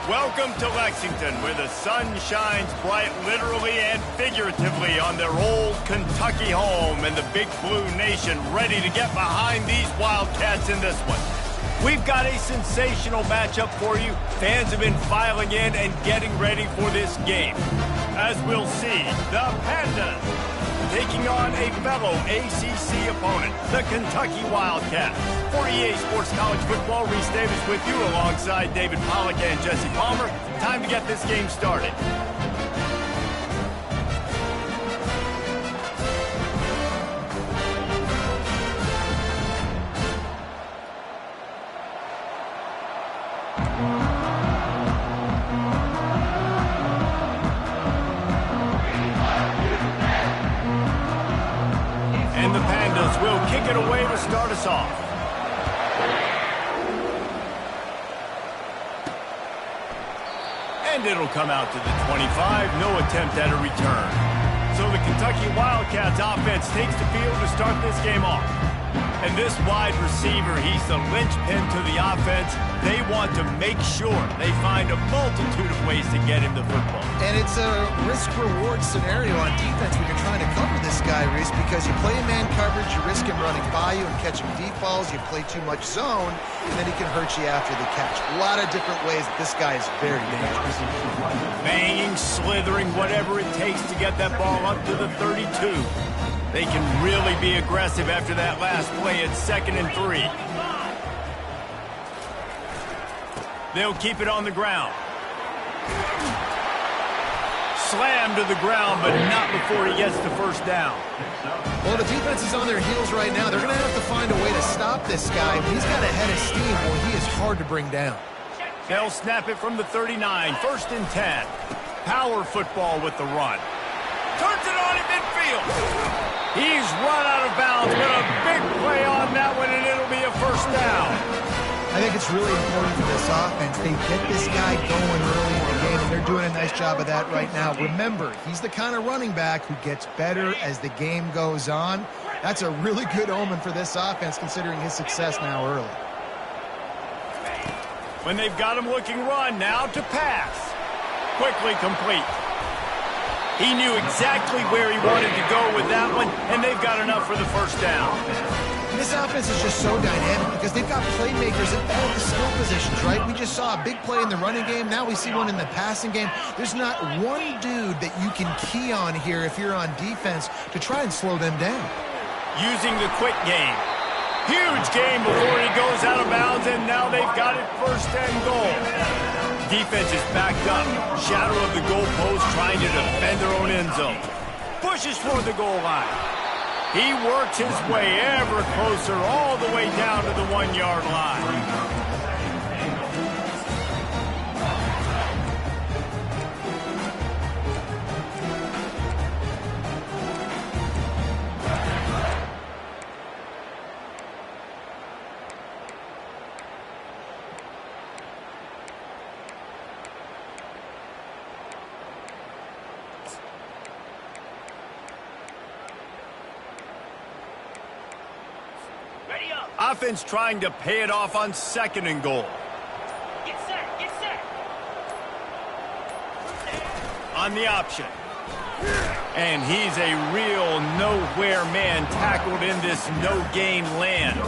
Welcome to Lexington, where the sun shines bright literally and figuratively on their old Kentucky home, and the Big Blue Nation ready to get behind these Wildcats in this one. We've got a sensational matchup for you. Fans have been filing in and getting ready for this game. As we'll see, the Pandas taking on a fellow ACC opponent, the Kentucky Wildcats. For EA Sports College Football, Reese Davis with you alongside David Pollack and Jesse Palmer. Time to get this game started. And the Pandas will kick it away to start us off. And it'll come out to the 25. No attempt at a return. So the Kentucky Wildcats offense takes the field to start this game off. And this wide receiver, he's the linchpin to the offense. They want to make sure they find a multitude of ways to get him the football. And it's a risk-reward scenario on defense when you're trying to cover this guy, Reese, because you play man coverage, you risk him running by you and catching deep balls, you play too much zone, and then he can hurt you after the catch. A lot of different ways that this guy is very dangerous. Banging, slithering, whatever it takes to get that ball up to the 32. They can really be aggressive after that last play at 2nd and 3. They'll keep it on the ground. Slam to the ground, but not before he gets the first down. Well, the defense is on their heels right now. They're going to have to find a way to stop this guy. He's got a head of steam, or he is hard to bring down. They'll snap it from the 39, 1st and 10. Power football with the run. Turns it on in midfield. He's run out of bounds, but a big play on that one, and it'll be a first down. I think it's really important for this offense. They get this guy going early in the game, and they're doing a nice job of that right now. Remember, he's the kind of running back who gets better as the game goes on. That's a really good omen for this offense, considering his success now early. When they've got him looking run, now to pass. Quickly complete. He knew exactly where he wanted to go with that one, and they've got enough for the first down. This offense is just so dynamic because they've got playmakers at all the skill positions, right? We just saw a big play in the running game. Now we see one in the passing game. There's not one dude that you can key on here if you're on defense to try and slow them down. Using the quick game. Huge game before he goes out of bounds, and now they've got it 1st and goal. Defense is backed up. Shadow of the goalpost trying to defend their own end zone. Pushes for the goal line. He works his way ever closer all the way down to the 1-yard line. Offense trying to pay it off on 2nd and goal. Get set, get set. On the option. And he's a real nowhere man tackled in this no-gain land.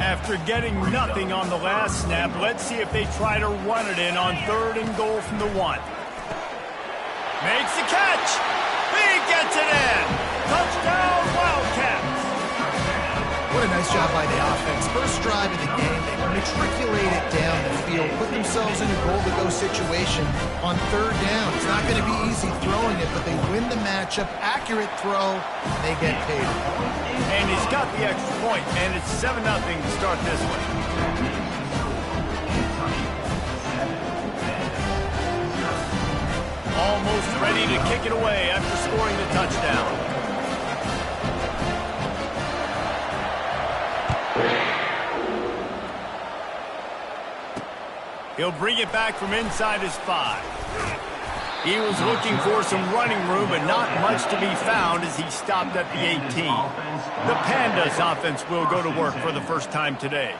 After getting nothing on the last snap, let's see if they try to run it in on 3rd and goal from the 1. Makes the catch. He gets it in. Touchdown, Wildcats. What a nice job by the offense. First drive of the game, they matriculate it down the field, put themselves in a goal-to-go situation on 3rd down. It's not going to be easy throwing it, but they win the matchup. Accurate throw, they get paid. And he's got the extra point, and it's 7-0 to start this one. Almost ready to kick it away after scoring the touchdown. He'll bring it back from inside his 5. He was looking for some running room, but not much to be found as he stopped at the 18. The Pandas offense will go to work for the first time today.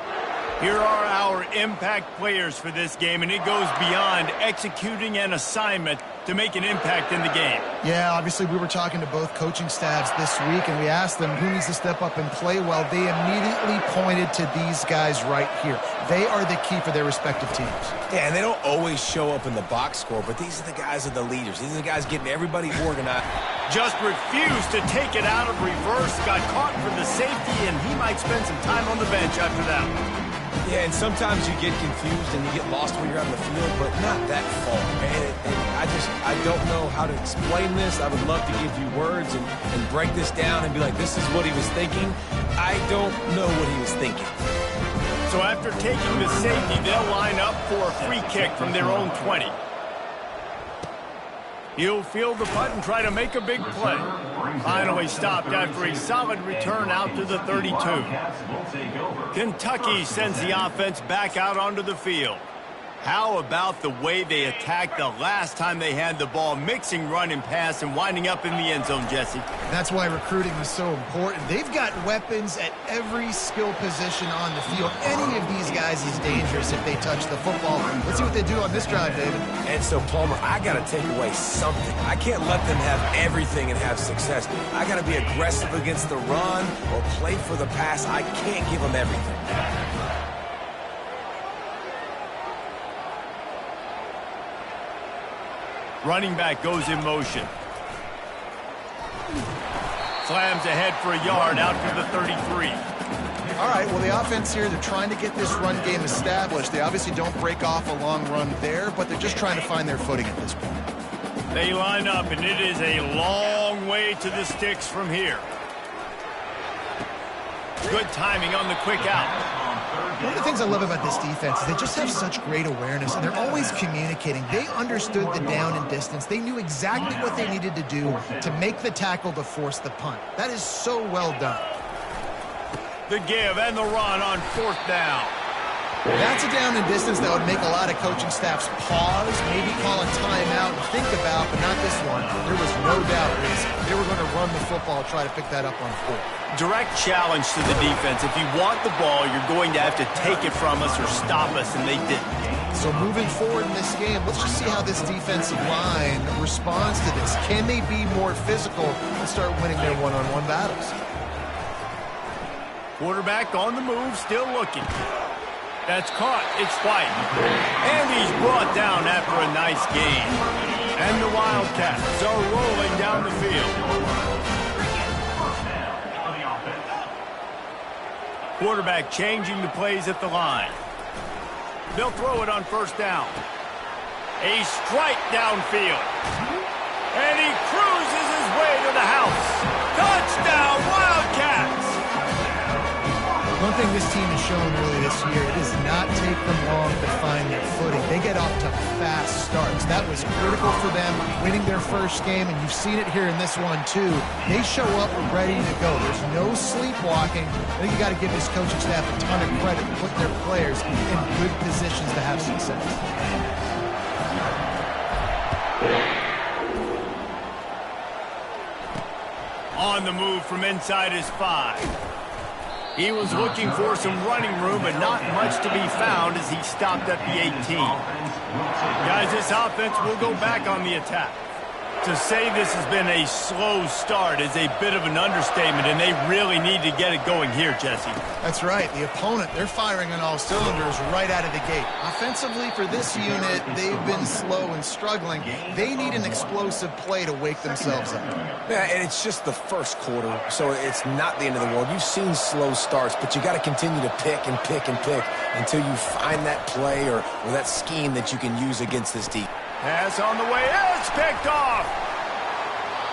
Here are our impact players for this game, and it goes beyond executing an assignment to make an impact in the game. Yeah, obviously we were talking to both coaching staffs this week, and we asked them who needs to step up and play well. They immediately pointed to these guys right here. They are the key for their respective teams. Yeah, and they don't always show up in the box score, but these are the guys that are the leaders. These are the guys getting everybody organized. Just refused to take it out of reverse, got caught for the safety, and he might spend some time on the bench after that. Yeah, and sometimes you get confused and you get lost when you're out on the field, but not that far. And I don't know how to explain this. I would love to give you words and break this down and be like, this is what he was thinking. I don't know what he was thinking. So after taking the safety, they'll line up for a free kick from their own 20. He'll field the punt and try to make a big play. Finally stopped after a solid return out to the 32. Kentucky sends the offense back out onto the field. How about the way they attacked the last time they had the ball, mixing run and pass and winding up in the end zone, Jesse? That's why recruiting is so important. They've got weapons at every skill position on the field. Any of these guys is dangerous if they touch the football. Let's see what they do on this drive, David. And so, Palmer, I got to take away something. I can't let them have everything and have success. I got to be aggressive against the run or play for the pass. I can't give them everything. Running back goes in motion. Slams ahead for a yard out to the 33. All right, well, the offense here, they're trying to get this run game established. They obviously don't break off a long run there, but they're just trying to find their footing at this point. They line up, and it is a long way to the sticks from here. Good timing on the quick out. One of the things I love about this defense is they just have such great awareness, and they're always communicating. They understood the down and distance. They knew exactly what they needed to do to make the tackle to force the punt. That is so well done. The give and the run on 4th down. That's a down and distance that would make a lot of coaching staffs pause, maybe call a timeout and think about, but not this one. There was no doubt they were going to run the football, try to pick that up on 4th. Direct challenge to the defense. If you want the ball, you're going to have to take it from us or stop us, and they didn't. So moving forward in this game, let's just see how this defensive line responds to this. Can they be more physical and start winning their one-on-one battles? Quarterback on the move, still looking. That's caught. It's White. And he's brought down after a nice gain. And the Wildcats are rolling down the field. Quarterback changing the plays at the line. They'll throw it on 1st down. A strike downfield. And he cruises his way to the house. Touchdown, Wildcats! One thing this team has shown really this year, it does not take them long to find their footing. They get off to fast starts. That was critical for them, winning their first game, and you've seen it here in this one too. They show up ready to go. There's no sleepwalking. I think you got to give this coaching staff a ton of credit for putting their players in good positions to have success. On the move from inside his 5. He was looking for some running room, but not much to be found as he stopped at the 18. Guys, this offense will go back on the attack. To say this has been a slow start is a bit of an understatement, and they really need to get it going here, Jesse. That's right. The opponent, they're firing on all cylinders right out of the gate. Offensively, for this unit, they've been slow and struggling. They need an explosive play to wake themselves up. Yeah, and it's just the first quarter, so it's not the end of the world. You've seen slow starts, but you got to continue to pick and pick and pick until you find that play or that scheme that you can use against this team. Pass on the way. It's picked off.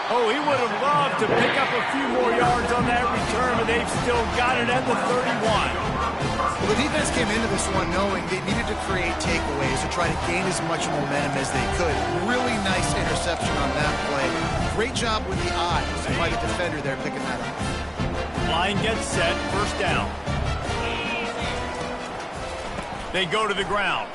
Oh, he would have loved to pick up a few more yards on that return, but they've still got it at the 31. Well, the defense came into this one knowing they needed to create takeaways to try to gain as much momentum as they could. Really nice interception on that play. Great job with the eyes by the defender there picking that up. Line gets set. 1st down. They go to the ground.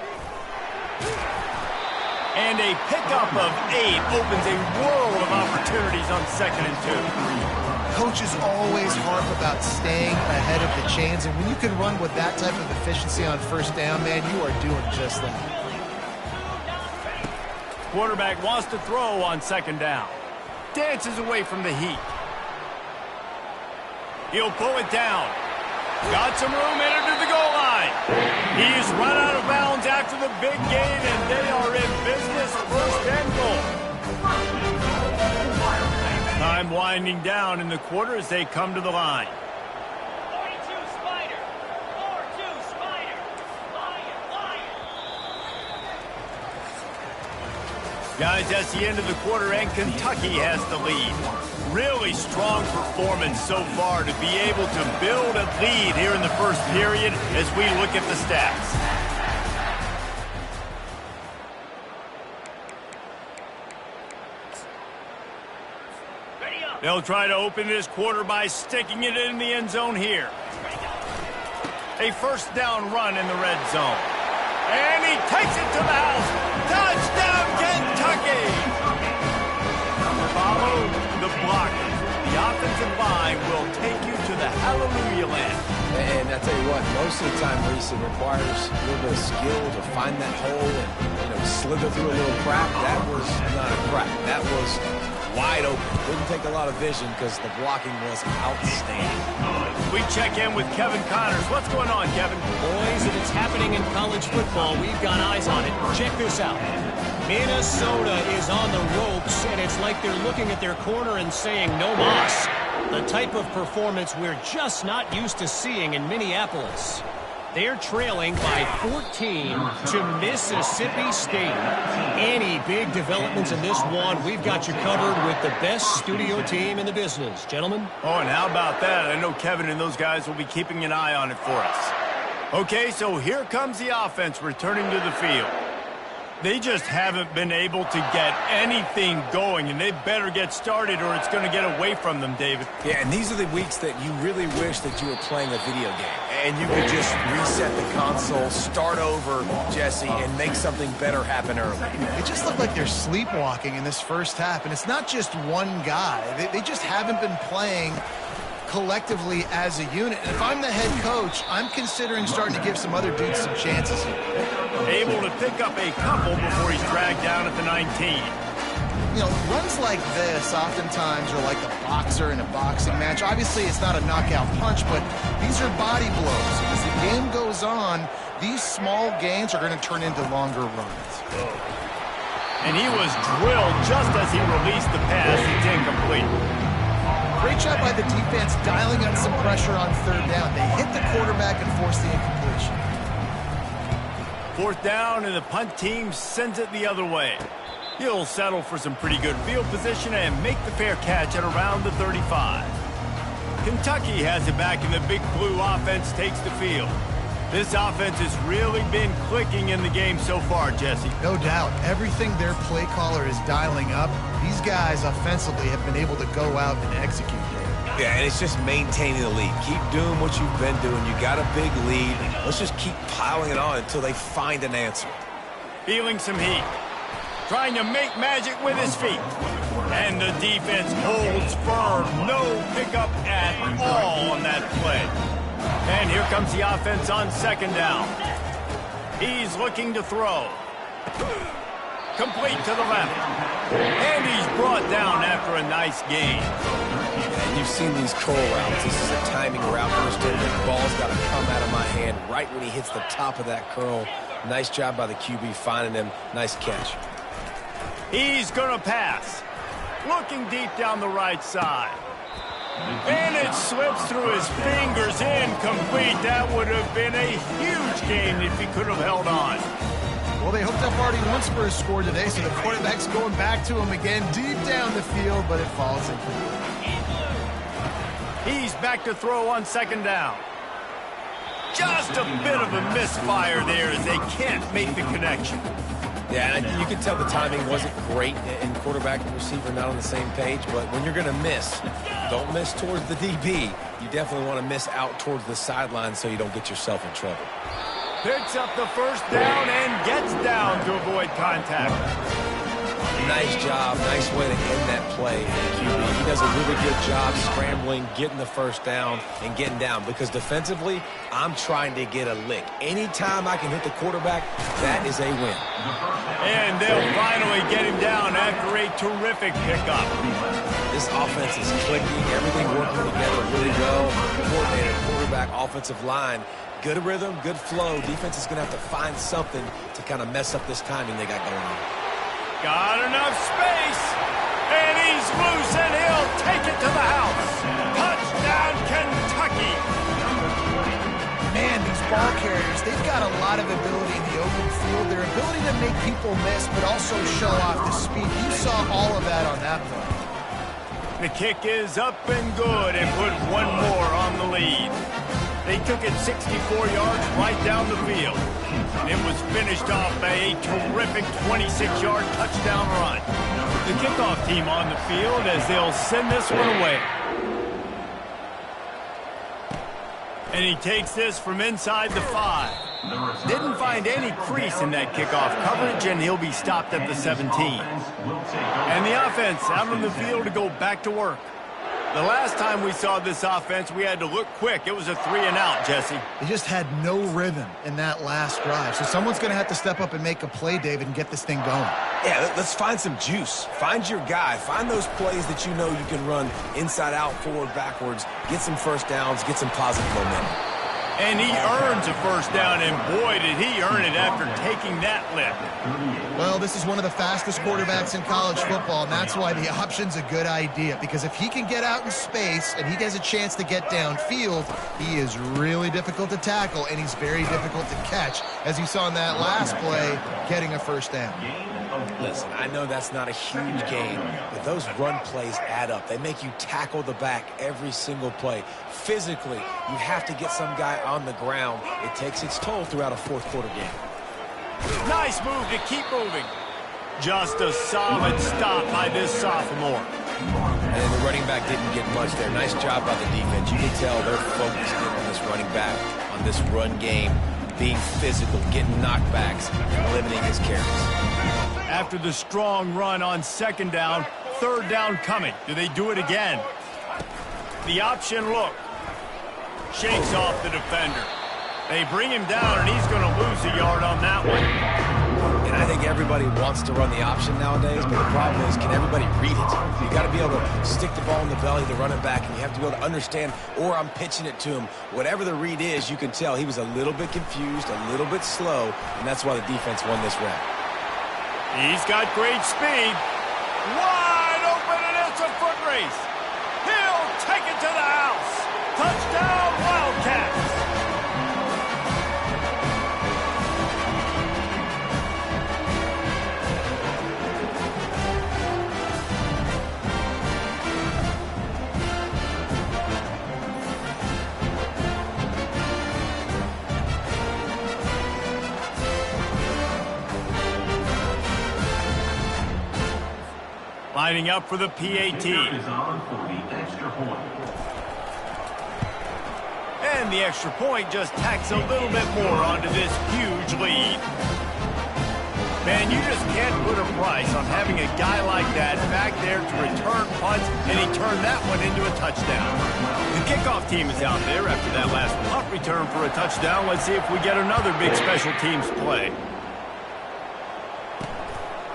And a pickup of 8 opens a world of opportunities on 2nd and 2. coaches always harp about staying ahead of the chains, and when you can run with that type of efficiency on first down, man, you are doing just that. Quarterback wants to throw on second down. Dances away from the heat. He'll pull it down. Got some room, entered to the goal line. He's run out of bounds after the big gain, and they are in business, first and goal. Time winding down in the quarter as they come to the line. 42 Spider. 4-2 Spider. Lion. Guys, that's the end of the quarter, and Kentucky has the lead. Really strong performance so far to be able to build a lead here in the first period as we look at the stats. Ready up. They'll try to open this quarter by sticking it in the end zone here. A first down run in the red zone. And he takes it to the house. Touchdown, Kentucky! Follow the blockers. The offensive line will take you to the hallelujah land. And I tell you what, most of the time, Reese, it requires a little bit of skill to find that hole and, slither through a little crack. That was not a crack. That was wide open. Didn't take a lot of vision because the blocking was outstanding. We check in with Kevin Connors. What's going on, Kevin? Boys, if it's happening in college football, we've got eyes on it. Check this out. Minnesota is on the ropes, and it's like they're looking at their corner and saying, no mas. The type of performance we're just not used to seeing in Minneapolis. They're trailing by 14 to Mississippi State. Any big developments in this one, we've got you covered with the best studio team in the business. Gentlemen? Oh, and how about that? I know Kevin and those guys will be keeping an eye on it for us. Okay, so here comes the offense returning to the field. They just haven't been able to get anything going, and they better get started or it's going to get away from them, David. Yeah, and these are the weeks that you really wish that you were playing a video game. And you could just reset the console, start over, Jesse, and make something better happen early. It just looked like they're sleepwalking in this first half, and it's not just one guy. They just haven't been playing collectively as a unit. And if I'm the head coach, I'm considering starting to give some other dudes some chances here. Able to pick up a couple before he's dragged down at the 19. Runs like this oftentimes are like a boxer in a boxing match. Obviously, it's not a knockout punch, but these are body blows. As the game goes on, these small gains are going to turn into longer runs. And he was drilled just as he released the pass. It's incomplete. Great job by the defense dialing up some pressure on third down. They hit the quarterback and forced the incompletion. Fourth down, and the punt team sends it the other way. He'll settle for some pretty good field position and make the fair catch at around the 35. Kentucky has it back, and the Big Blue offense takes the field. This offense has really been clicking in the game so far, Jesse. No doubt. Everything their play caller is dialing up, these guys offensively have been able to go out and execute there. Yeah, and it's just maintaining the lead. Keep doing what you've been doing. You got a big lead. Let's just keep piling it on until they find an answer. Feeling some heat. Trying to make magic with his feet. And the defense holds firm. No pickup at all on that play. And here comes the offense on second down. He's looking to throw. Complete to the left. And he's brought down after a nice gain. And you've seen these curl routes. This is a timing route. The ball's got to come out of my hand right when he hits the top of that curl. Nice job by the QB finding him. Nice catch. He's going to pass. Looking deep down the right side. And it slips through his fingers, incomplete. That would have been a huge gain if he could have held on. Well, they hoped up already once for a score today, so the quarterback's going back to him again deep down the field, but it falls incomplete. He's back to throw on second down. Just a bit of a misfire there as they can't make the connection. Yeah, and you can tell the timing wasn't great, and quarterback and receiver not on the same page, but when you're going to miss, don't miss towards the DB. You definitely want to miss out towards the sideline so you don't get yourself in trouble. Picks up the first down and gets down to avoid contact. nice job, nice way to end that play. QB. He does a really good job scrambling, getting the first down, and getting down. Because defensively, I'm trying to get a lick. Anytime I can hit the quarterback, that is a win. And they'll finally get him down after a terrific pickup. This offense is clicking, everything working together really well. Coordinator, quarterback, offensive line. Good rhythm, good flow. Defense is going to have to find something to kind of mess up this timing they got going on. Got enough space, and he's loose, and he'll take it to the house. Touchdown, Kentucky. Man, these ball carriers, they've got a lot of ability in the open field. Their ability to make people miss, but also show off the speed. You saw all of that on that play. The kick is up and good, and put one more on the lead. They took it 64 yards right down the field. It was finished off by a terrific 26-yard touchdown run. The kickoff team on the field as they'll send this one away. And he takes this from inside the 5. Didn't find any crease in that kickoff coverage, and he'll be stopped at the 17. And the offense out on the field to go back to work. The last time we saw this offense, we had to look quick. It was a 3-and-out, Jesse. They just had no rhythm in that last drive. So someone's going to have to step up and make a play, David, and get this thing going. Yeah, let's find some juice. Find your guy. Find those plays that you know you can run inside out, forward, backwards. Get some first downs. Get some positive momentum. And he earns a first down, and boy, did he earn it after taking that lift. Well, this is one of the fastest quarterbacks in college football, and that's why the option's a good idea. Because if he can get out in space and he has a chance to get downfield, he is really difficult to tackle, and he's very difficult to catch, as you saw in that last play, getting a first down. Listen, I know that's not a huge game, but those run plays add up. They make you tackle the back every single play. Physically, you have to get some guy on the ground. It takes its toll throughout a fourth-quarter game. Nice move to keep moving. Just a solid stop by this sophomore. And the running back didn't get much there. Nice job by the defense. You can tell they're focused in on this running back, on this run game, being physical, getting knockbacks, and limiting his carries. After the strong run on second down, third down coming. Do they do it again? The option look. Shakes off the defender. They bring him down, and he's going to lose a yard on that one. And I think everybody wants to run the option nowadays, but the problem is, can everybody read it? You got to be able to stick the ball in the belly of the running back, and you have to be able to understand, or I'm pitching it to him. Whatever the read is, you can tell he was a little bit confused, a little bit slow, and that's why the defense won this round. He's got great speed. Wide open, and it's a foot race. He'll take it to the house. Touchdown, Wildcats. Lining up for the PAT. And the extra point just tacks a little bit more onto this huge lead. Man, you just can't put a price on having a guy like that back there to return punts, and he turned that one into a touchdown. The kickoff team is out there after that last punt return for a touchdown. Let's see if we get another big special teams play.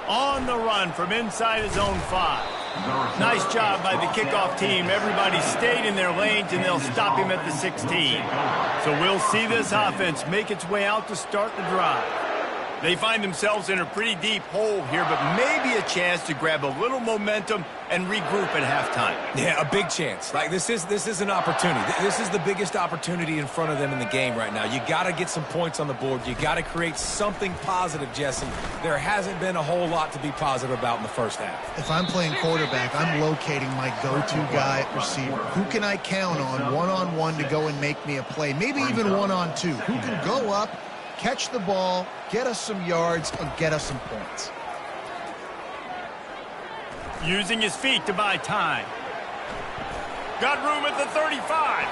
On the run from inside his own 5. Nice job by the kickoff team. Everybody stayed in their lanes, and they'll stop him at the 16. So we'll see this offense make its way out to start the drive. They find themselves in a pretty deep hole here, but maybe a chance to grab a little momentum and regroup at halftime. Yeah, a big chance. Like, this is an opportunity. This is the biggest opportunity in front of them in the game right now. You got to get some points on the board. You got to create something positive, Jesse. There hasn't been a whole lot to be positive about in the first half. If I'm playing quarterback, I'm locating my go-to guy at receiver. Who can I count on one-on-one to go and make me a play? Maybe even one-on-two. Who can go up, catch the ball, get us some yards, and get us some points. Using his feet to buy time. Got room at the 35.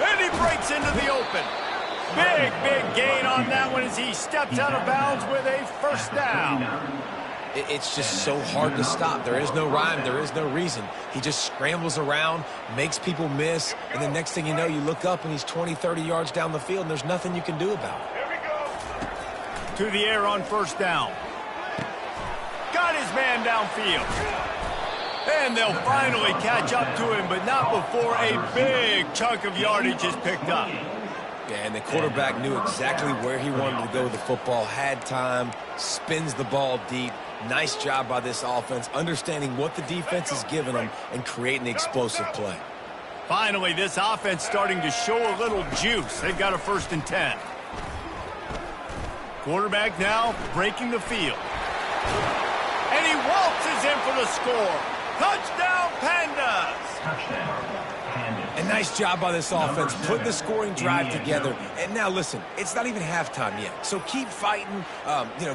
And he breaks into the open. Big gain on that one as he steps out of bounds with a first down. it's just so hard to stop. There is no rhyme. There is no reason. He just scrambles around, makes people miss, and the next thing you know, you look up and he's 20, 30 yards down the field, and there's nothing you can do about it. To the air on first down. Got his man downfield. And they'll finally catch up to him, but not before a big chunk of yardage is picked up. Yeah, and the quarterback knew exactly where he wanted to go with the football, had time, spins the ball deep. Nice job by this offense, understanding what the defense is giving them and creating the explosive play. Finally, this offense starting to show a little juice. They've got a 1st and 10. Quarterback now breaking the field. And he waltzes in for the score. Touchdown, Pandas! Touchdown. A nice job by this offense, putting the scoring drive together. And now, listen, it's not even halftime yet. So keep fighting,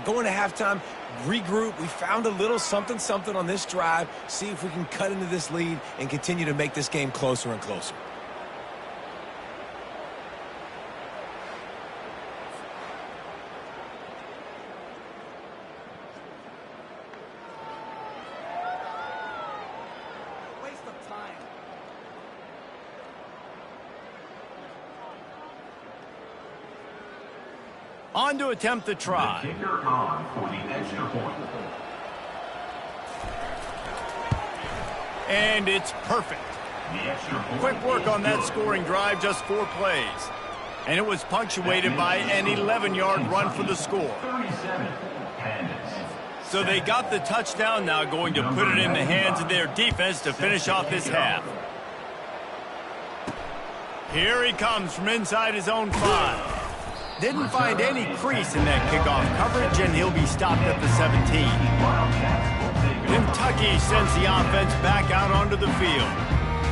going to halftime, regroup. We found a little something on this drive. See if we can cut into this lead and continue to make this game closer and closer. On to attempt the try. The kicker on for the extra point. And it's perfect. The extra point. Quick work on that scoring drive, just 4 plays. And it was punctuated by an 11-yard run for the score. 37. Pandas. So they got the touchdown, now going to put it in the hands of their defense to finish off this half. Here he comes from inside his own 5. Didn't find any crease in that kickoff coverage, and he'll be stopped at the 17. Kentucky sends the offense back out onto the field.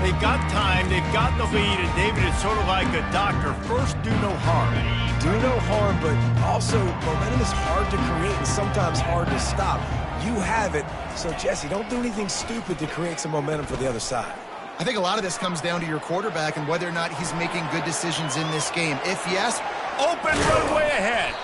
They've got time, they've got the lead, and David, it's sort of like a doctor. First, do no harm. Do no harm, but also momentum is hard to create and sometimes hard to stop. You have it, so Jesse, don't do anything stupid to create some momentum for the other side. I think a lot of this comes down to your quarterback and whether or not he's making good decisions in this game. If yes, open runway ahead.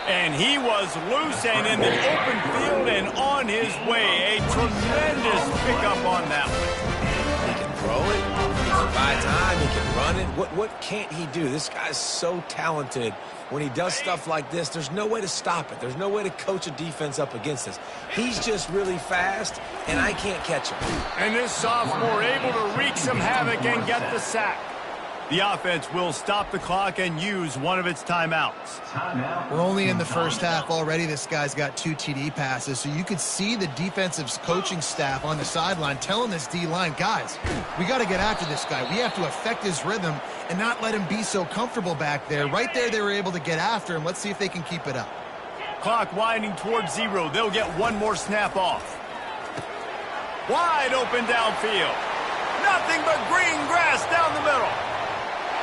And he was loose and in the open field and on his way. A tremendous pickup on that one. He can throw it, he can buy time, he can run it. What can't he do? This guy's so talented. When he does stuff like this, there's no way to stop it. There's no way to coach a defense up against this. He's just really fast, and I can't catch him. And this sophomore able to wreak some havoc and get the sack. The offense will stop the clock and use one of its timeouts. We're only in the first half already. This guy's got 2 TD passes, so you could see the defensive coaching staff on the sideline telling this D-line, guys, we got to get after this guy. We have to affect his rhythm and not let him be so comfortable back there. Right there, they were able to get after him. Let's see if they can keep it up. Clock winding towards 0. They'll get one more snap off. Wide open downfield. Nothing but green grass down the middle.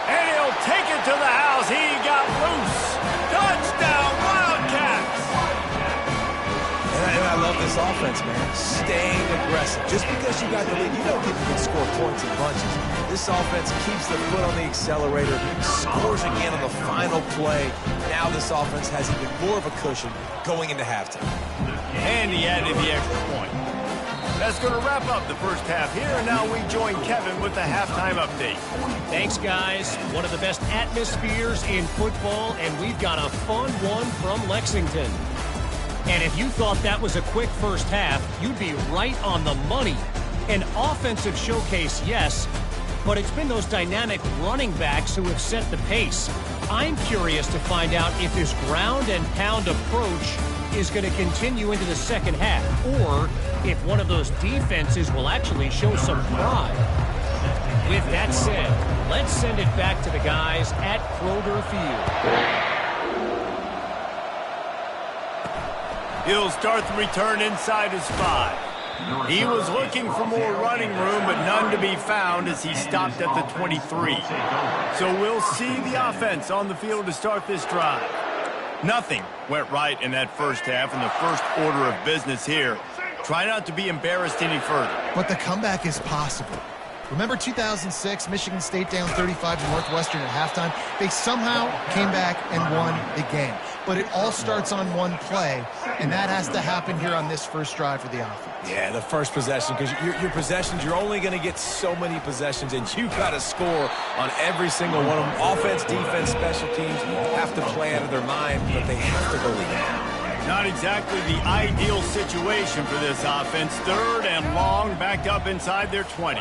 And he'll take it to the house. He got loose. Touchdown, Wildcats! And I love this offense, man. Staying aggressive. Just because you got the lead, you know people can score points in bunches. This offense keeps the foot on the accelerator, scores again on the final play. Now this offense has even more of a cushion going into halftime. And he added the extra point. That's going to wrap up the first half here, and now we join Kevin with the halftime update. Thanks, guys. One of the best atmospheres in football, and we've got a fun one from Lexington. And if you thought that was a quick first half, you'd be right on the money. An offensive showcase, yes, but it's been those dynamic running backs who have set the pace. I'm curious to find out if this ground and pound approach is going to continue into the second half, or if one of those defenses will actually show some pride. With that said, let's send it back to the guys at Kroger Field. He'll start the return inside his 5. He was looking for more running room, but none to be found as he stopped at the 23. So we'll see the offense on the field to start this drive. Nothing went right in that first half, and the first order of business here. Try not to be embarrassed any further. But the comeback is possible. Remember 2006, Michigan State down 35 to Northwestern at halftime? They somehow came back and won the game. But it all starts on one play, and that has to happen here on this first drive for the offense. Yeah, the first possession, because your possessions, you're only going to get so many possessions, and you got to score on every single one of them. Offense, defense, special teams have to play out of their mind, but they have to believe. Not exactly the ideal situation for this offense. Third and long, backed up inside their 20.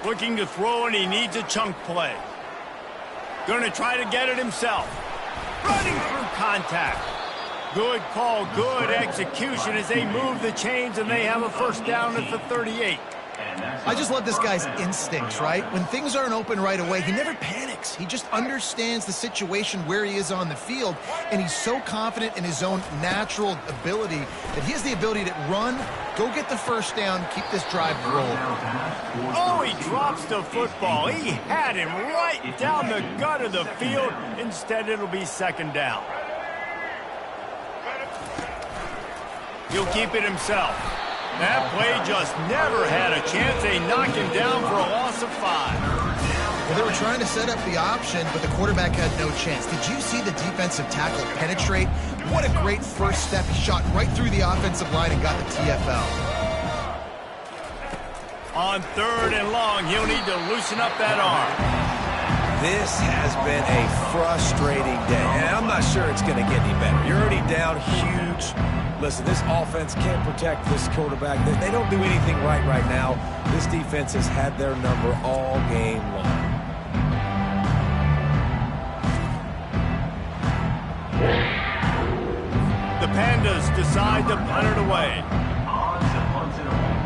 Looking to throw, and he needs a chunk play. Going to try to get it himself. Running through contact. Good call, good execution as they move the chains, and they have a first down at the 38. I just love this guy's instincts, right? When things aren't open right away, he never panics. He just understands the situation where he is on the field, and he's so confident in his own natural ability that he has the ability to run, go get the first down, keep this drive rolling. Oh, he drops the football. He had him right down the gut of the field. Instead, it'll be second down. He'll keep it himself. That play just never had a chance. They knock him down for a loss of 5. Well, they were trying to set up the option, but the quarterback had no chance. Did you see the defensive tackle penetrate? What a great first step. He shot right through the offensive line and got the TFL. On third and long, he'll need to loosen up that arm. This has been a frustrating day, and I'm not sure it's going to get any better. You're already down huge. Listen, this offense can't protect this quarterback. They don't do anything right now. This defense has had their number all game long. The Pandas decide to punt it away. On to punt it away.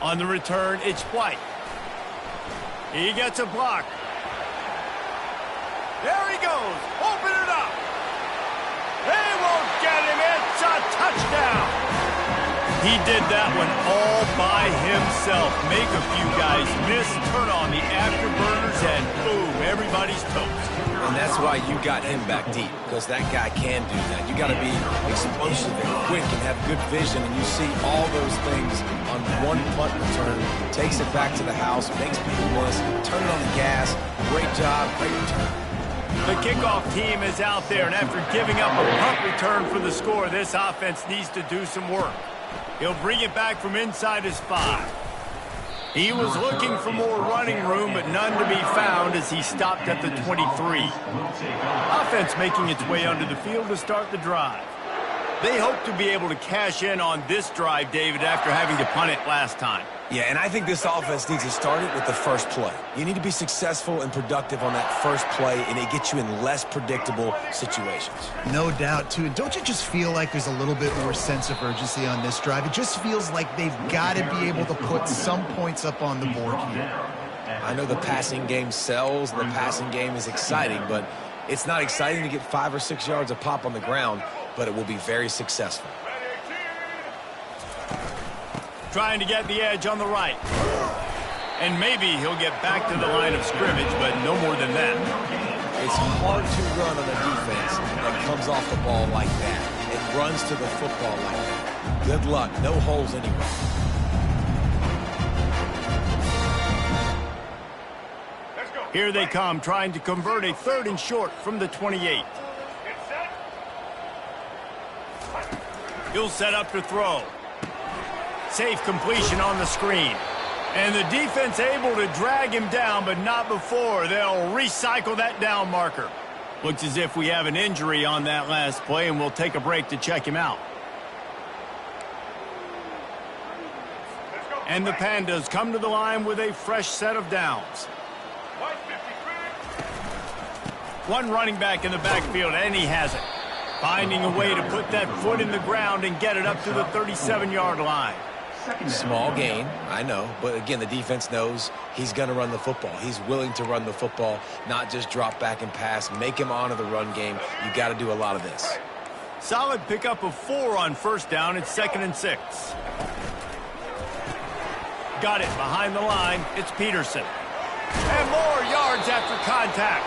On the return, it's White. He gets a block. There he goes. Open it up. They won't get him. It's a touchdown. He did that one all by himself. Make a few guys miss, turn on the afterburners, and boom, everybody's toast. And that's why you got him back deep, because that guy can do that. You got to be explosive and quick and have good vision, and you see all those things on one punt return. Takes it back to the house, makes people miss, turn it on the gas. Great job, great return. The kickoff team is out there, and after giving up a punt return for the score, this offense needs to do some work. He'll bring it back from inside his 5. He was looking for more running room, but none to be found as he stopped at the 23. Offense making its way onto the field to start the drive. They hope to be able to cash in on this drive, David, after having to punt it last time. Yeah, and I think this offense needs to start it with the first play. You need to be successful and productive on that first play, and it gets you in less predictable situations. No doubt, too. And don't you just feel like there's a little bit more sense of urgency on this drive? It just feels like they've got to be able to put some points up on the board here. I know the passing game sells, and the passing game is exciting, but it's not exciting to get 5 or 6 yards of pop on the ground, but it will be very successful. Trying to get the edge on the right. And maybe he'll get back to the line of scrimmage, but no more than that. It's hard to run on a defense that comes off the ball like that and runs to the football like that. Good luck. No holes anywhere. Here they come, trying to convert a 3rd and short from the 28. He'll set up to throw. Safe completion on the screen. And the defense able to drag him down, but not before. They'll recycle that down marker. Looks as if we have an injury on that last play, and we'll take a break to check him out. And the Pandas come to the line with a fresh set of downs. One running back in the backfield, and he has it. Finding a way to put that foot in the ground and get it up to the 37-yard line. Small gain, I know, but again, the defense knows he's going to run the football. He's willing to run the football, not just drop back and pass. Make him honor the run game. You got to do a lot of this. Solid pickup of 4 on first down. It's 2nd and 6. Got it behind the line. It's Peterson. And more yards after contact.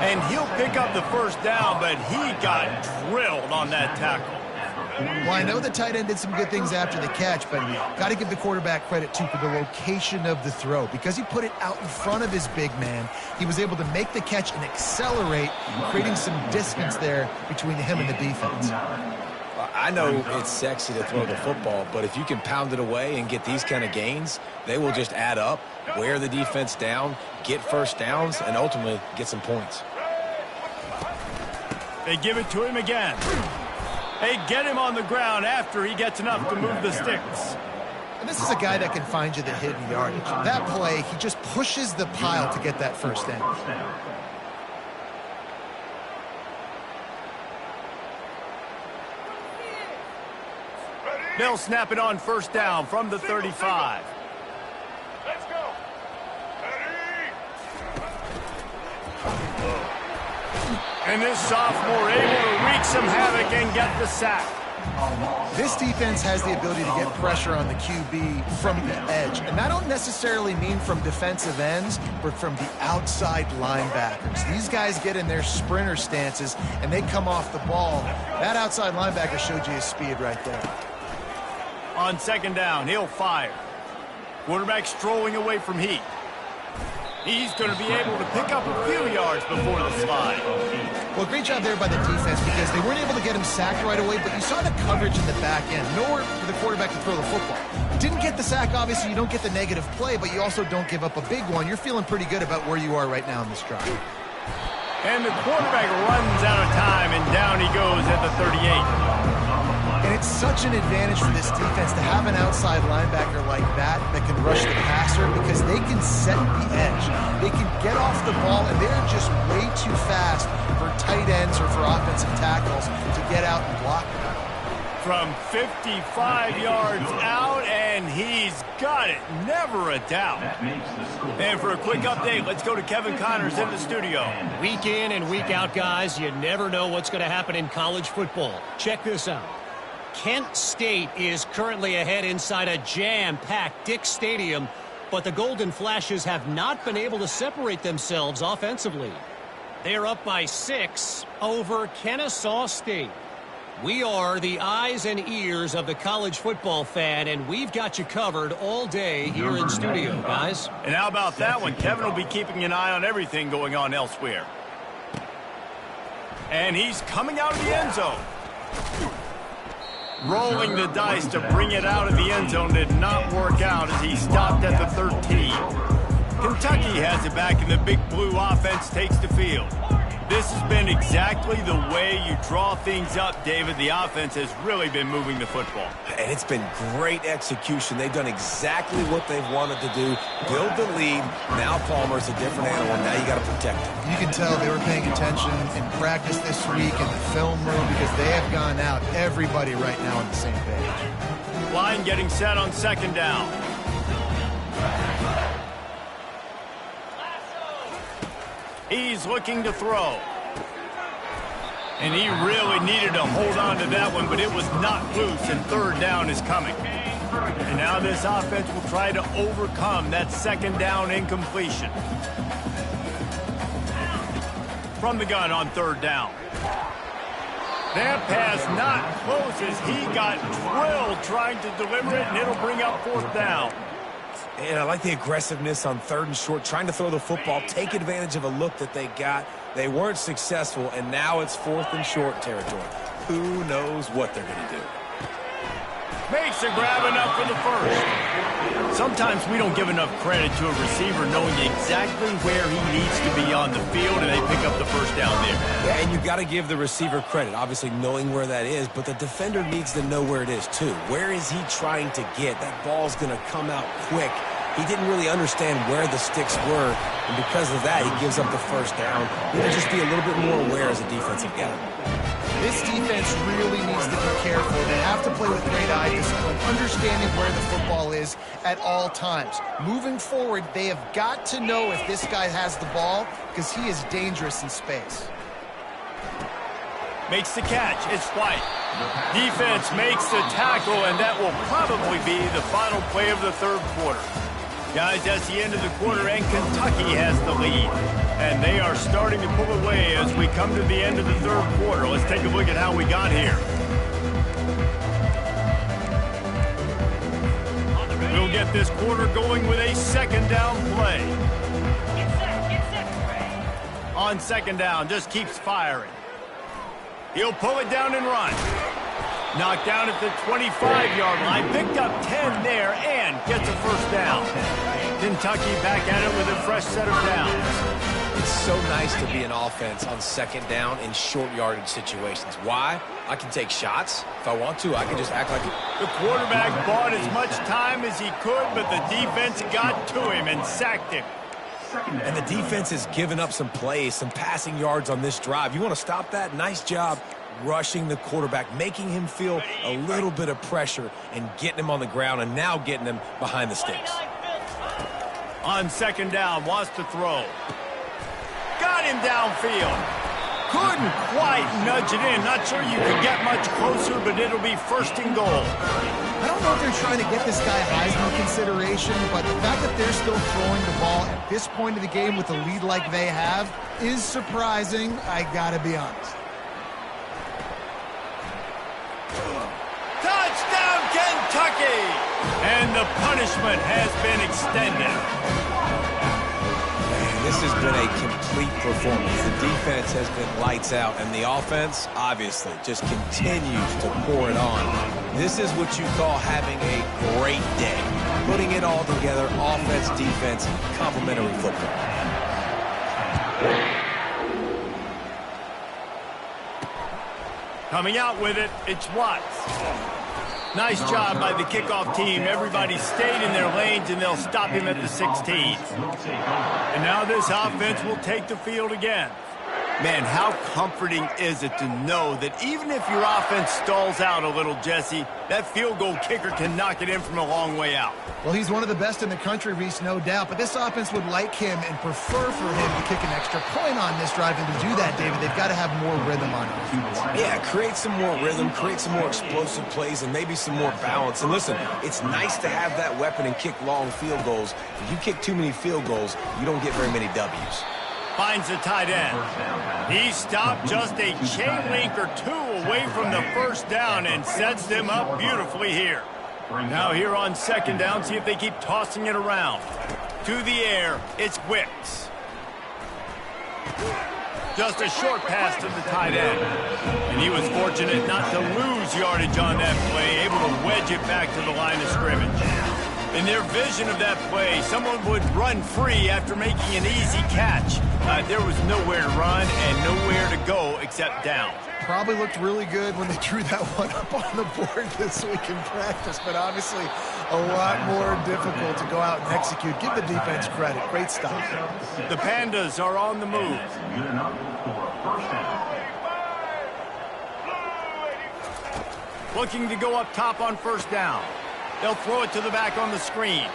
And he'll pick up the first down, but he got drilled on that tackle. Well, I know the tight end did some good things after the catch, but got to give the quarterback credit, too, for the location of the throw. Because he put it out in front of his big man, he was able to make the catch and accelerate, creating some distance there between him and the defense. I know it's sexy to throw the football, but if you can pound it away and get these kind of gains, they will just add up, wear the defense down, get first downs, and ultimately get some points. They give it to him again. They get him on the ground after he gets enough to move the sticks. And this is a guy that can find you the hidden yardage. That play, he just pushes the pile to get that first down. They'll snap it on first down from the 35. Let's go. And this sophomore able to wreak some havoc and get the sack. This defense has the ability to get pressure on the QB from the edge. And I don't necessarily mean from defensive ends, but from the outside linebackers. These guys get in their sprinter stances, and they come off the ball. That outside linebacker showed you his speed right there. On second down, he'll fire. Quarterback strolling away from heat. He's going to be able to pick up a few yards before the slide. Well, great job there by the defense because they weren't able to get him sacked right away, but you saw the coverage in the back end. Nowhere for the quarterback to throw the football. Didn't get the sack, obviously. You don't get the negative play, but you also don't give up a big one. You're feeling pretty good about where you are right now in this drive. And the quarterback runs out of time, and down he goes at the 38. And it's such an advantage for this defense to have an outside linebacker like that can rush the passer because they can set the edge. They can get off the ball, and they're just way too fast for tight ends or for offensive tackles to get out and block them. From 55 yards out, and he's got it. Never a doubt. And for a quick update, let's go to Kevin Connors in the studio. Week in and week out, guys, you never know what's going to happen in college football. Check this out. Kent State is currently ahead inside a jam-packed Dick Stadium, but the Golden Flashes have not been able to separate themselves offensively. They're up by 6 over Kennesaw State. We are the eyes and ears of the college football fan, and we've got you covered all day here in studio, guys. And how about that one? Kevin will be keeping an eye on everything going on elsewhere. And he's coming out of the end zone. Rolling the dice to bring it out of the end zone did not work out as he stopped at the 13. Kentucky has it back, and the Big Blue offense takes the field. This has been exactly the way you draw things up, David. The offense has really been moving the football. And it's been great execution. They've done exactly what they've wanted to do. Build the lead. Now Palmer's a different animal. Now you got to protect him. You can tell they were paying attention in practice this week in the film room because they have gone out, everybody right now on the same page. Line getting set on second down. He's looking to throw. And he really needed to hold on to that one, but it was not loose, and third down is coming. And now this offense will try to overcome that second down incompletion. From the gun on third down. That pass not close as he got drilled trying to deliver it, and it'll bring up fourth down. And I like the aggressiveness on third and short, trying to throw the football, take advantage of a look that they got. They weren't successful, and now it's fourth and short territory. Who knows what they're going to do? Makes a grab enough for the first. Sometimes we don't give enough credit to a receiver knowing exactly where he needs to be on the field, and they pick up the first down there. Yeah, and you got to give the receiver credit, obviously knowing where that is, but the defender needs to know where it is too. Where is he trying to get? That ball's going to come out quick. He didn't really understand where the sticks were, and because of that, he gives up the first down. You got to just be a little bit more aware as a defensive guy. This defense really needs to be careful. They have to play with great eye discipline, understanding where the football is at all times. Moving forward, they have got to know if this guy has the ball because he is dangerous in space. Makes the catch. It's White. Defense makes the tackle, and that will probably be the final play of the third quarter. Guys, that's the end of the quarter, and Kentucky has the lead. And they are starting to pull away as we come to the end of the third quarter. Let's take a look at how we got here. We'll get this quarter going with a second down play. On second down, just keeps firing. He'll pull it down and run. Knocked down at the 25-yard line, picked up 10 there, and gets a first down. Kentucky back at it with a fresh set of downs. It's so nice to be an offense on second down in short yardage situations. Why? I can take shots. If I want to, I can just act like it. The quarterback bought as much time as he could, but the defense got to him and sacked him. And the defense has given up some plays, some passing yards on this drive. You want to stop that? Nice job rushing the quarterback, making him feel a little bit of pressure and getting him on the ground and now getting him behind the sticks. On second down, wants to throw. Got him downfield. Couldn't quite nudge it in. Not sure you could get much closer, but it'll be first and goal. I don't know if they're trying to get this guy Heisman consideration, but the fact that they're still throwing the ball at this point of the game with a lead like they have is surprising, I gotta be honest. Touchdown, Kentucky! And the punishment has been extended. This has been a complete performance. The defense has been lights out, and the offense, obviously, just continues to pour it on. This is what you call having a great day. Putting it all together, offense, defense, complementary football. Coming out with it, it's Watts. Nice job by the kickoff team. Everybody stayed in their lanes, and they'll stop him at the 16. And now this offense will take the field again. Man, how comforting is it to know that even if your offense stalls out a little, Jesse, that field goal kicker can knock it in from a long way out. Well, he's one of the best in the country, Reese, no doubt. But this offense would like him and prefer for him to kick an extra point on this drive. And to do that, David, they've got to have more rhythm on it. Yeah, create some more rhythm, create some more explosive plays, and maybe some more balance. And listen, it's nice to have that weapon and kick long field goals. If you kick too many field goals, you don't get very many W's. Finds the tight end. He stopped just a chain link or two away from the first down and sets them up beautifully here. Now here on second down, see if they keep tossing it around. To the air, it's Wicks. Just a short pass to the tight end. And he was fortunate not to lose yardage on that play, able to wedge it back to the line of scrimmage. In their vision of that play, someone would run free after making an easy catch. There was nowhere to run and nowhere to go except down. Probably looked really good when they drew that one up on the board this week in practice, but obviously a lot more difficult to go out and execute. Give the defense credit. Great stop. The Pandas are on the move. Looking to go up top on first down. They'll throw it to the back on the screen.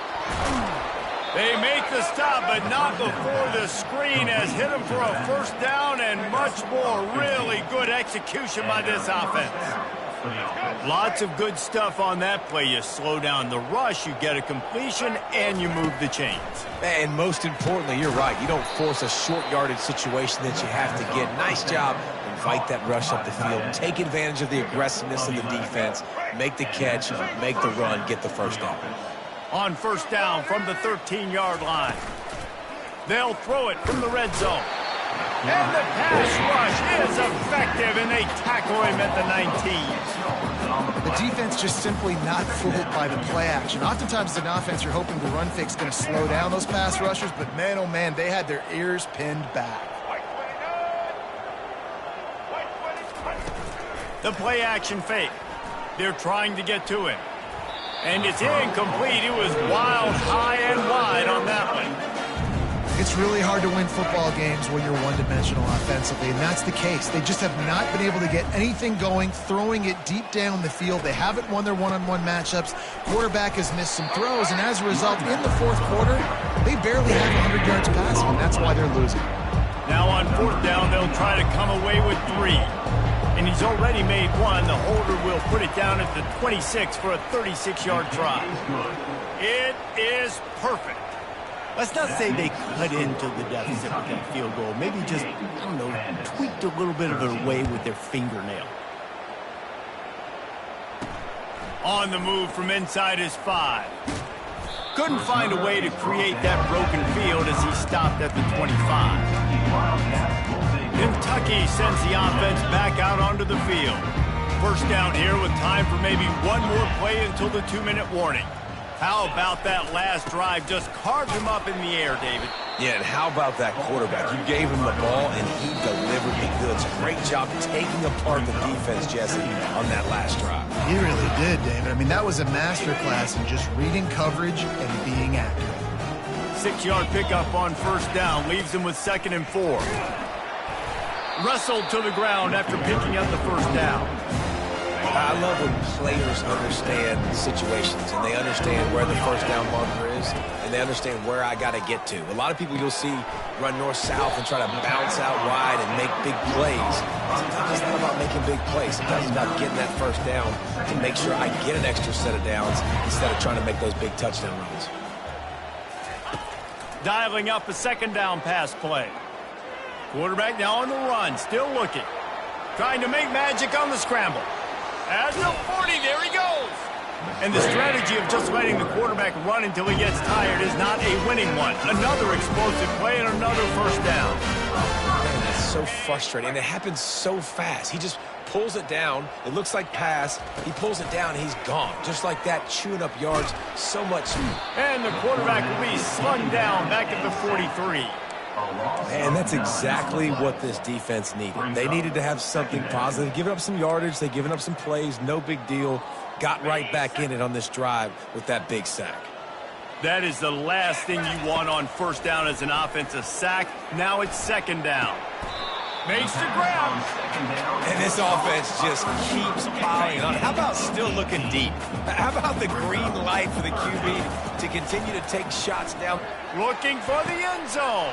They make the stop, but not before the screen has hit them for a first down and much more. Really good execution by this offense. Lots of good stuff on that play. You slow down the rush, you get a completion, and you move the chains. And most importantly, you're right. You don't force a short yardage situation that you have to get. Nice job. Invite that rush up the field. Take advantage of the aggressiveness of the defense. Make the catch, make the run, get the first down. On first down from the 13-yard line. They'll throw it from the red zone. And the pass rush is effective, and they tackle him at the 19. The defense just simply not fooled by the play action. Oftentimes, as an offense, you're hoping the run fake's going to slow down those pass rushers, but man, oh man, they had their ears pinned back. The play action fake. They're trying to get to him. And it's incomplete. It was wild, high and wide on that one. It's really hard to win football games when you're one-dimensional offensively, and that's the case. They just have not been able to get anything going, throwing it deep down the field. They haven't won their one-on-one matchups. Quarterback has missed some throws, and as a result, in the fourth quarter, they barely have 100 yards passing, and that's why they're losing. Now on fourth down, they'll try to come away with 3. And he's already made one. The holder will put it down at the 26 for a 36-yard try. It is perfect. Let's not say they cut into the deficit with that field goal. Maybe just, I don't know, tweaked a little bit of their way with their fingernail. On the move from inside his 5. Couldn't find a way to create that broken field as he stopped at the 25. Kentucky sends the offense back out onto the field. First down here with time for maybe one more play until the 2-minute warning. How about that last drive? Just carved him up in the air, David. Yeah, and how about that quarterback? You gave him the ball, and he delivered the goods. Great job taking apart the defense, Jesse, on that last drive. He really did, David. I mean, that was a masterclass in just reading coverage and being accurate. 6-yard pickup on first down leaves him with 2nd and 4. Wrestled to the ground after picking up the first down. I love when players understand situations and they understand where the first down marker is and they understand where I got to get to. A lot of people you'll see run north-south and try to bounce out wide and make big plays. Sometimes it's not about making big plays. Sometimes it's about getting that first down to make sure I get an extra set of downs instead of trying to make those big touchdown runs. Dialing up a 2nd down pass play. Quarterback now on the run, still looking. Trying to make magic on the scramble. At the 40, there he goes. And the strategy of just letting the quarterback run until he gets tired is not a winning one. Another explosive play and another first down. Man, that's so frustrating. And it happens so fast. He just pulls it down. It looks like pass. He pulls it down. He's gone. Just like that, chewing up yards so much. And the quarterback will be slung down back at the 43. Man, that's exactly what this defense needed. They needed to have something positive. Giving up some yardage, they've given up some plays, no big deal. Got right back in it on this drive with that big sack. That is the last thing you want on first down as an offensive sack. Now it's 2nd down. Makes the ground. And this offense just keeps piling on. How about still looking deep? How about the green light for the QB to continue to take shots down? Looking for the end zone.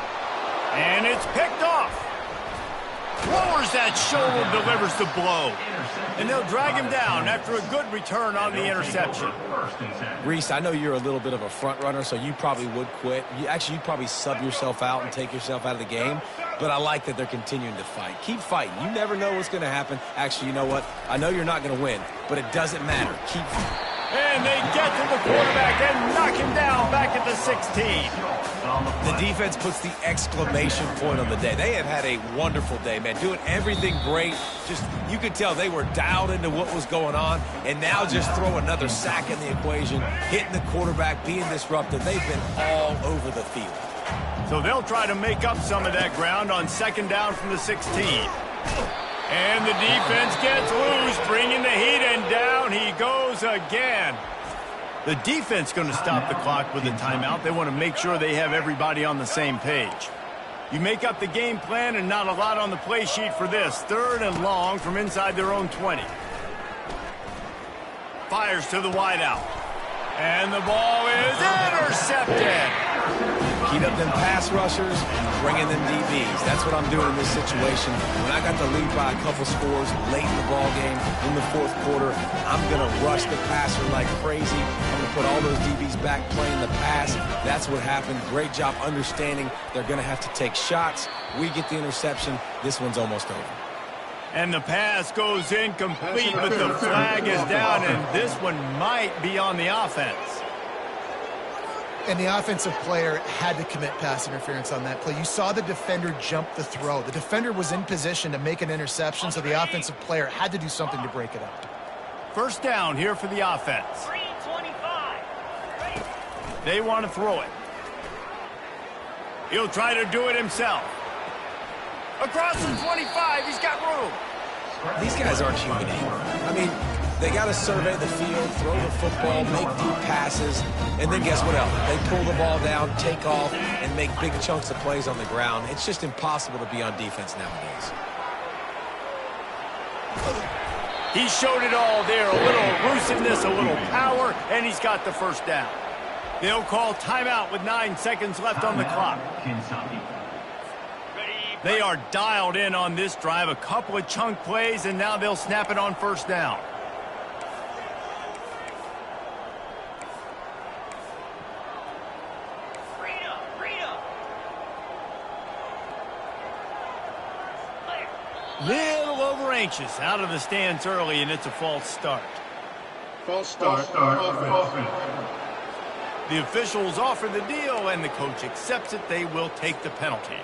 And it's picked off. Lowers that shoulder, delivers the blow. And they'll drag him down after a good return on the interception. Reese, I know you're a little bit of a front runner, so you probably would quit. You'd probably sub yourself out and take yourself out of the game. But I like that they're continuing to fight. Keep fighting. You never know what's going to happen. Actually, you know what? I know you're not going to win, but it doesn't matter. Keep fighting. And they get to the quarterback and knock him down back at the 16. The defense puts the exclamation point on the day. They have had a wonderful day, man. Doing everything great. Just, you could tell they were dialed into what was going on. And now just throw another sack in the equation, hitting the quarterback, being disruptive. They've been all over the field. So they'll try to make up some of that ground on 2nd down from the 16. And the defense gets loose, bringing the heat, and down he goes again. The defense going to stop the clock with a timeout. They want to make sure they have everybody on the same page. You make up the game plan and not a lot on the play sheet for this. 3rd and long from inside their own 20. Fires to the wideout. And the ball is intercepted. Keep up them pass rushers, bringing them DBs. That's what I'm doing in this situation. When I got the lead by a couple scores late in the ball game, in the 4th quarter, I'm going to rush the passer like crazy. I'm going to put all those DBs back playing the pass. That's what happened. Great job understanding they're going to have to take shots. We get the interception. This one's almost over. And the pass goes incomplete, but the flag is down, and this one might be on the offense. And the offensive player had to commit pass interference on that play. You saw the defender jump the throw. The defender was in position to make an interception, so the offensive player had to do something to break it up. First down here for the offense. 3:25. They want to throw it. He'll try to do it himself. Across the 25, he's got room. These guys aren't human anymore. I mean, they got to survey the field, throw the football, make deep passes, and then guess what else? They pull the ball down, take off, and make big chunks of plays on the ground. It's just impossible to be on defense nowadays. He showed it all there, a little elusiveness, a little power, and he's got the first down. They'll call timeout with 9 seconds left on the clock. They are dialed in on this drive, a couple of chunk plays, and now they'll snap it on first down. Little over anxious out of the stands early, and it's a false start. False start. Offense. The officials offer the deal, and the coach accepts it. They will take the penalty.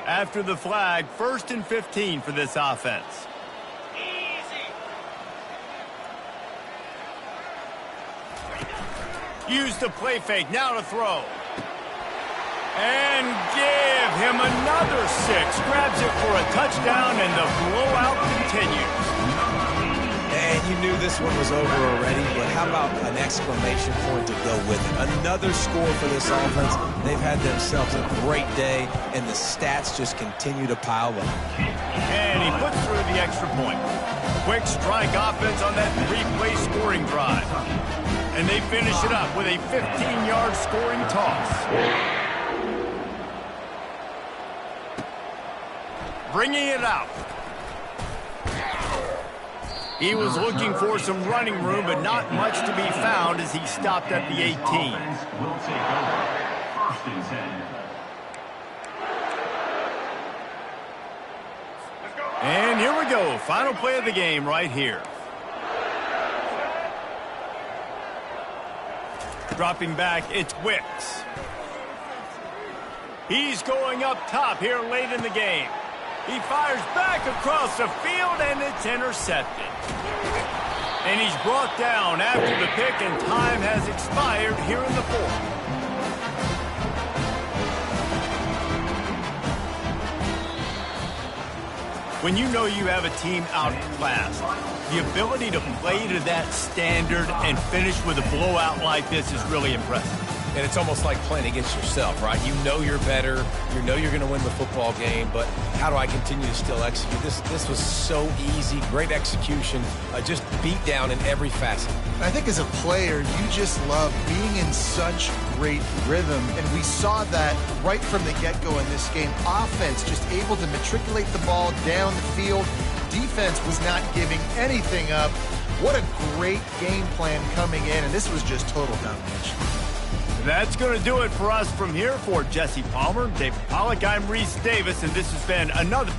After the flag, 1st and 15 for this offense. Use the play fake, now to throw. And give him another 6. Grabs it for a touchdown, and the blowout continues. And you knew this one was over already, but how about an exclamation point to go with it? Another score for this offense. They've had themselves a great day, and the stats just continue to pile up. And he puts through the extra point. Quick strike offense on that 3-play scoring drive. And they finish it up with a 15-yard scoring toss. Bringing it out. He was looking for some running room, but not much to be found as he stopped at the 18. Will take over. 1st and 10. And here we go. Final play of the game right here. Dropping back, it's Wicks. He's going up top here late in the game. He fires back across the field, and it's intercepted. And he's brought down after the pick, and time has expired here in the 4th. When you know you have a team outclassed, the ability to play to that standard and finish with a blowout like this is really impressive. And it's almost like playing against yourself, right? You know you're better. You know you're going to win the football game, but how do I continue to still execute? This was so easy. Great execution. Just beat down in every facet. I think as a player, you just love being in such great rhythm, and we saw that right from the get-go in this game. Offense just able to matriculate the ball down the field. Defense was not giving anything up. What a great game plan coming in, and this was just total domination. That's going to do it for us from here. For Jesse Palmer, David Pollack, I'm Reese Davis, and this has been another